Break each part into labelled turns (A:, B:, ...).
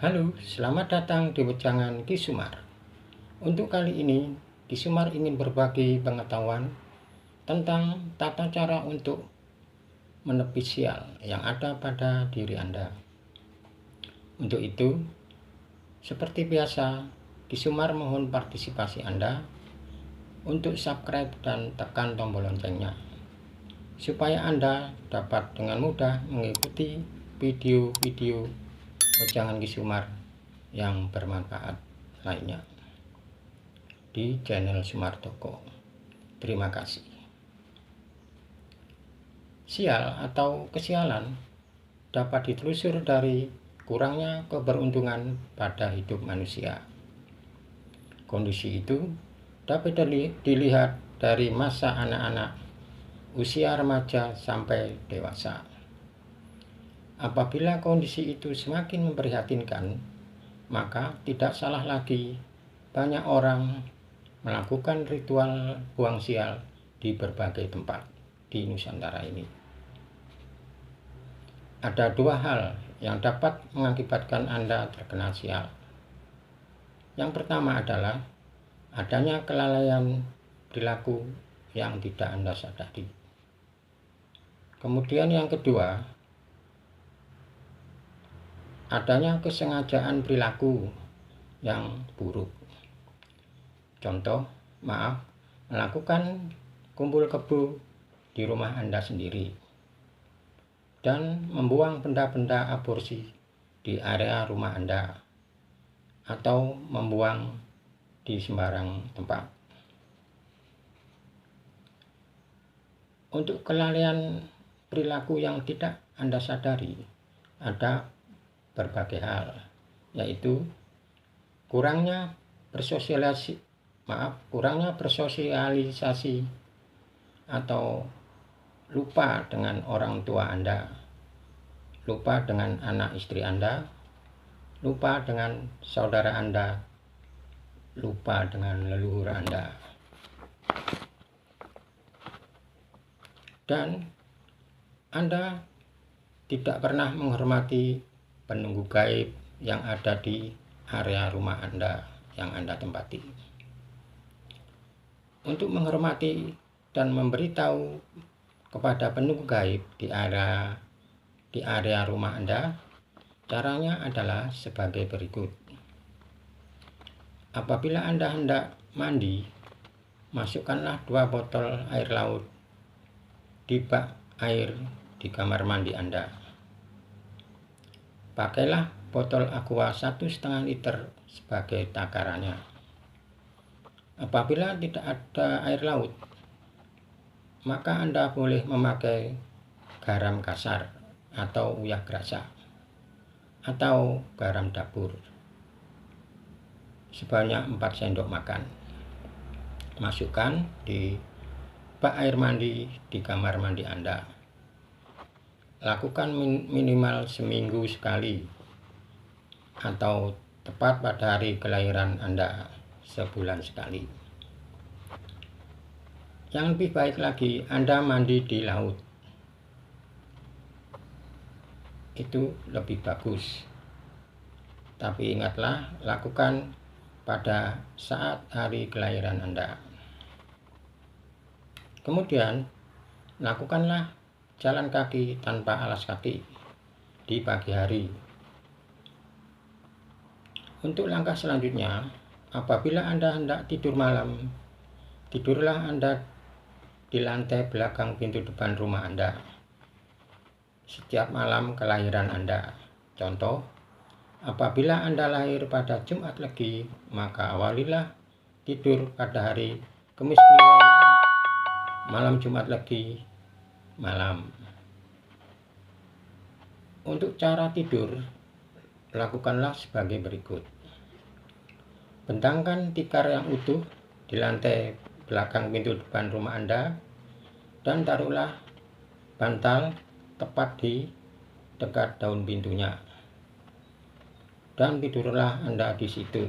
A: Halo, selamat datang di Wejangan Ki Sumar. Untuk kali ini, Ki Sumar ingin berbagi pengetahuan tentang tata cara untuk menepis sial yang ada pada diri Anda. Untuk itu, seperti biasa, Ki Sumar mohon partisipasi Anda untuk subscribe dan tekan tombol loncengnya, supaya Anda dapat dengan mudah mengikuti video-video Wejangan Ki Sumar yang bermanfaat lainnya di channel Sumar Toko. Terima kasih. Sial atau kesialan dapat ditelusur dari kurangnya keberuntungan pada hidup manusia. Kondisi itu dapat dilihat dari masa anak-anak, usia remaja sampai dewasa. Apabila kondisi itu semakin memprihatinkan, maka tidak salah lagi banyak orang melakukan ritual buang sial di berbagai tempat di Nusantara ini. Ada dua hal yang dapat mengakibatkan Anda terkena sial. Yang pertama adalah adanya kelalaian perilaku yang tidak Anda sadari. Kemudian yang kedua, adanya kesengajaan perilaku yang buruk. Contoh, melakukan kumpul kebo di rumah Anda sendiri dan membuang benda-benda aborsi di area rumah Anda atau membuang di sembarang tempat. Untuk kelalaian perilaku yang tidak Anda sadari, ada berbagai hal, yaitu kurangnya bersosialisasi atau lupa dengan orang tua Anda, lupa dengan anak istri Anda, lupa dengan saudara Anda, lupa dengan leluhur Anda, dan Anda tidak pernah menghormati penunggu gaib yang ada di area rumah Anda yang Anda tempati. Untuk menghormati dan memberitahu kepada penunggu gaib di area rumah Anda, caranya adalah sebagai berikut. Apabila Anda hendak mandi, masukkanlah 2 botol air laut di bak air di kamar mandi Anda. Pakailah botol aqua 1,5 liter sebagai takarannya. Apabila tidak ada air laut, maka Anda boleh memakai garam kasar atau uyah grasa atau garam dapur sebanyak 4 sendok makan. Masukkan di bak air mandi di kamar mandi Anda. Lakukan minimal seminggu sekali atau tepat pada hari kelahiran Anda sebulan sekali. Yang lebih baik lagi, Anda mandi di laut. Itu lebih bagus. Tapi ingatlah, lakukan pada saat hari kelahiran Anda. Kemudian, lakukanlah jalan kaki tanpa alas kaki di pagi hari. Untuk langkah selanjutnya, apabila Anda hendak tidur malam, tidurlah Anda di lantai belakang pintu depan rumah Anda setiap malam kelahiran Anda. Contoh, apabila Anda lahir pada Jumat Legi, maka awalilah tidur pada hari Kamis Kliwon, malam Jumat Legi, malam. Untuk cara tidur, lakukanlah sebagai berikut. Bentangkan tikar yang utuh di lantai belakang pintu depan rumah Anda dan taruhlah bantal tepat di dekat daun pintunya. Dan tidurlah Anda di situ.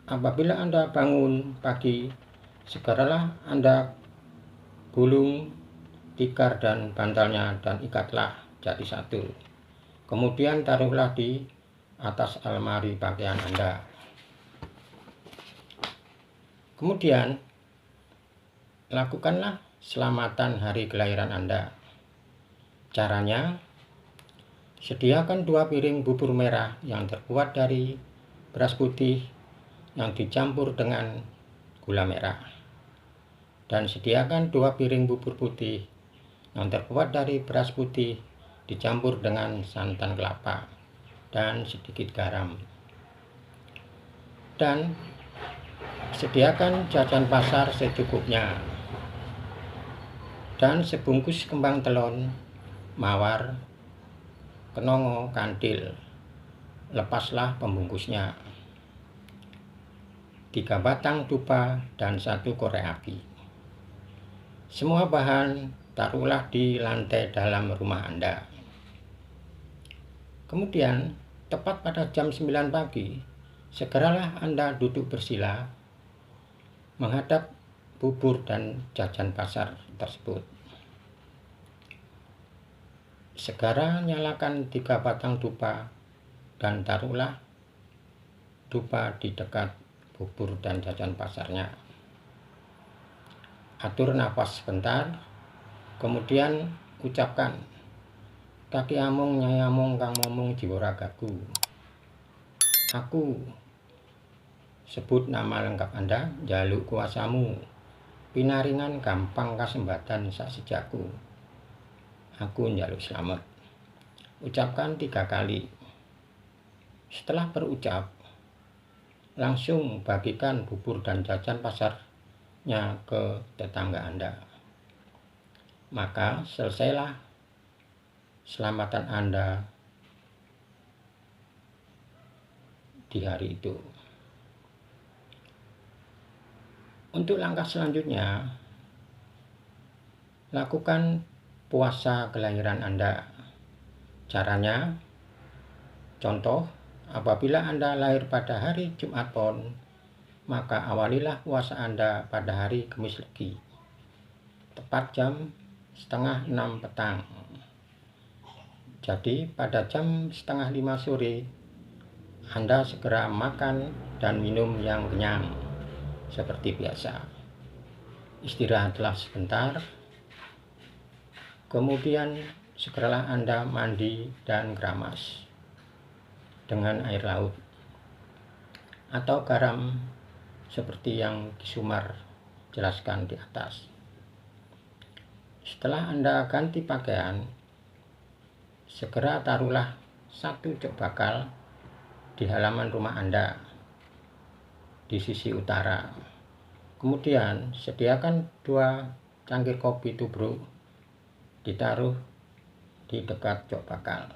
A: Apabila Anda bangun pagi, segeralah Anda gulung tikar dan bantalnya dan ikatlah jadi satu. Kemudian taruhlah di atas almari pakaian Anda. Kemudian lakukanlah selamatan hari kelahiran Anda. Caranya, sediakan 2 piring bubur merah yang terbuat dari beras putih yang dicampur dengan gula merah. Dan sediakan 2 piring bubur putih yang terbuat dari beras putih dicampur dengan santan kelapa dan sedikit garam. Dan sediakan jajan pasar secukupnya. Dan sebungkus kembang telon, mawar, kenongo, kantil. Lepaslah pembungkusnya. 3 batang dupa dan 1 korek api. Semua bahan taruhlah di lantai dalam rumah Anda. Kemudian, tepat pada jam 9 pagi, segeralah Anda duduk bersila menghadap bubur dan jajan pasar tersebut. Segera nyalakan 3 batang dupa dan taruhlah dupa di dekat bubur dan jajan pasarnya. Atur nafas sebentar, kemudian ucapkan, "Kaki amung nyai amung kang momong jiwa ragaku. Aku," sebut nama lengkap Anda, "jaluk kuasamu, pinaringan gampang kasembatan sak sejaku. Aku njaluk selamat." Ucapkan 3 kali. Setelah berucap, langsung bagikan bubur dan jajan pasarnya ke tetangga Anda. Maka selesailah selamatan Anda di hari itu. Untuk langkah selanjutnya, lakukan puasa kelahiran Anda. Caranya, contoh, apabila Anda lahir pada hari Jumat Pon, maka awalilah puasa Anda pada hari Kamis Legi, tepat jam setengah 6 petang. Jadi pada jam setengah 5 sore, Anda segera makan dan minum yang kenyang seperti biasa. Istirahatlah sebentar, kemudian segeralah Anda mandi dan keramas dengan air laut atau garam seperti yang Ki Sumar jelaskan di atas. Setelah Anda ganti pakaian, segera taruhlah 1 jok bakal di halaman rumah Anda di sisi utara. Kemudian sediakan 2 cangkir kopi tubruk ditaruh di dekat jok bakal.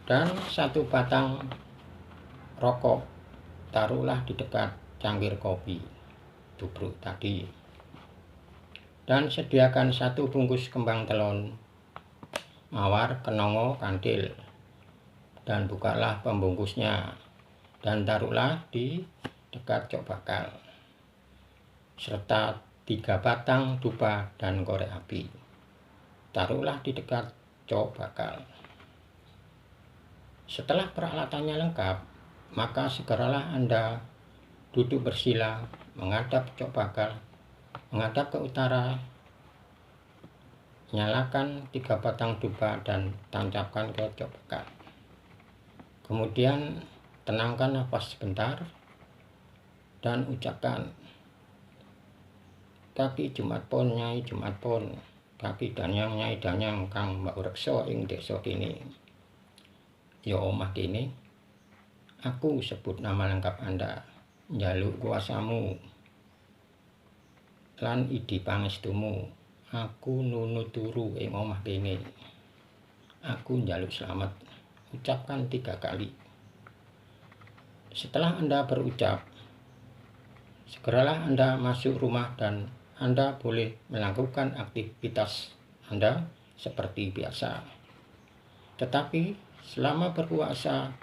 A: Dan 1 batang rokok taruhlah di dekat cangkir kopi tubruk tadi. Dan sediakan 1 bungkus kembang telon, mawar, kenongo, kantil. Dan bukalah pembungkusnya dan taruhlah di dekat jok bakal, serta 3 batang dupa dan korek api. Taruhlah di dekat jok bakal. Setelah peralatannya lengkap, maka segeralah Anda duduk bersila menghadap jok bakal, menghadap ke utara, nyalakan 3 batang dupa dan tancapkan ke jok bakal. Kemudian tenangkan nafas sebentar dan ucapkan, "Kaki Jumat Pon nyai Jumat Pon, kaki danyang nyai danyang kang mbak reksa ing desa kene. Ya omah kene, aku sebut nama lengkap Anda, njaluk kuasamu lan idi pangestumu. Aku nunut turu ing omah kene. Aku njaluk selamat." Ucapkan 3 kali. Setelah Anda berucap, segeralah Anda masuk rumah dan Anda boleh melakukan aktivitas Anda seperti biasa. Tetapi selama berpuasa,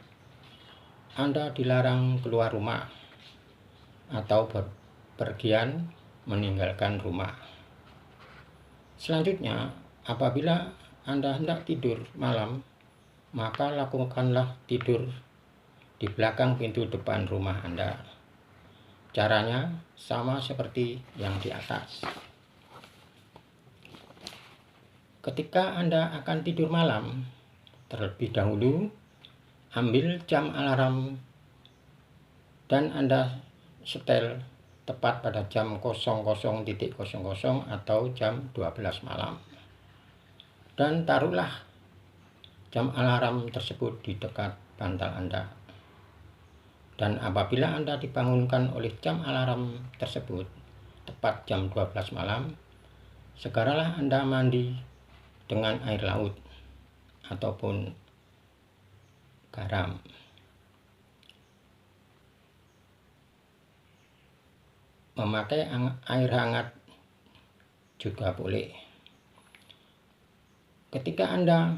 A: Anda dilarang keluar rumah atau berpergian meninggalkan rumah. Selanjutnya, apabila Anda hendak tidur malam, maka lakukanlah tidur di belakang pintu depan rumah Anda. Caranya sama seperti yang di atas. Ketika Anda akan tidur malam, terlebih dahulu ambil jam alarm dan Anda setel tepat pada jam 00.00 atau jam 12 malam. Dan taruhlah jam alarm tersebut di dekat bantal Anda. Dan apabila Anda dibangunkan oleh jam alarm tersebut tepat jam 12 malam, segeralah Anda mandi dengan air laut ataupun garam. Memakai air hangat juga boleh. Ketika Anda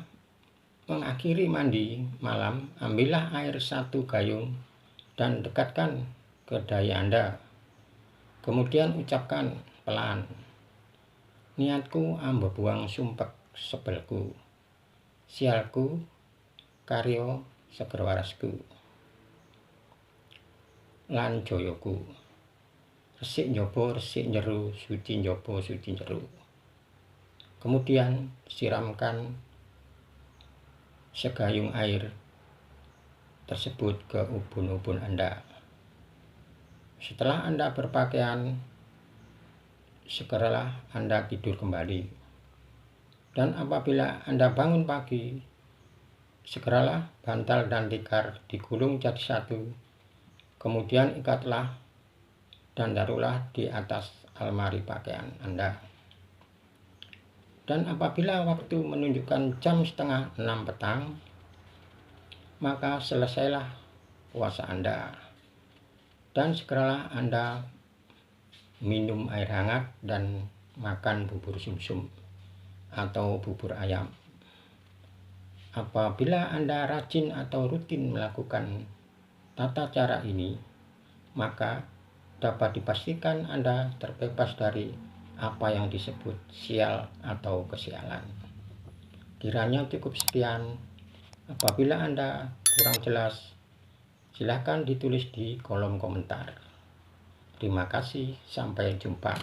A: mengakhiri mandi malam, ambillah air 1 gayung dan dekatkan ke dahi Anda. Kemudian ucapkan pelan, "Niatku ambo buang sumpek sebelku, sialku karyo seger warasku, lan joyoku, resik njobo resik njero, suci njobo suci njero." Kemudian siramkan segayung air tersebut ke ubun-ubun Anda. Setelah Anda berpakaian, segeralah Anda tidur kembali. Dan apabila Anda bangun pagi, segeralah bantal dan tikar digulung jadi satu, kemudian ikatlah dan taruhlah di atas almari pakaian Anda. Dan apabila waktu menunjukkan jam 5:30 petang, maka selesailah puasa Anda. Dan segeralah Anda minum air hangat dan makan bubur sumsum atau bubur ayam. Apabila Anda rajin atau rutin melakukan tata cara ini, maka dapat dipastikan Anda terbebas dari apa yang disebut sial atau kesialan. Kiranya cukup sekian. Apabila Anda kurang jelas, silakan ditulis di kolom komentar. Terima kasih, sampai jumpa.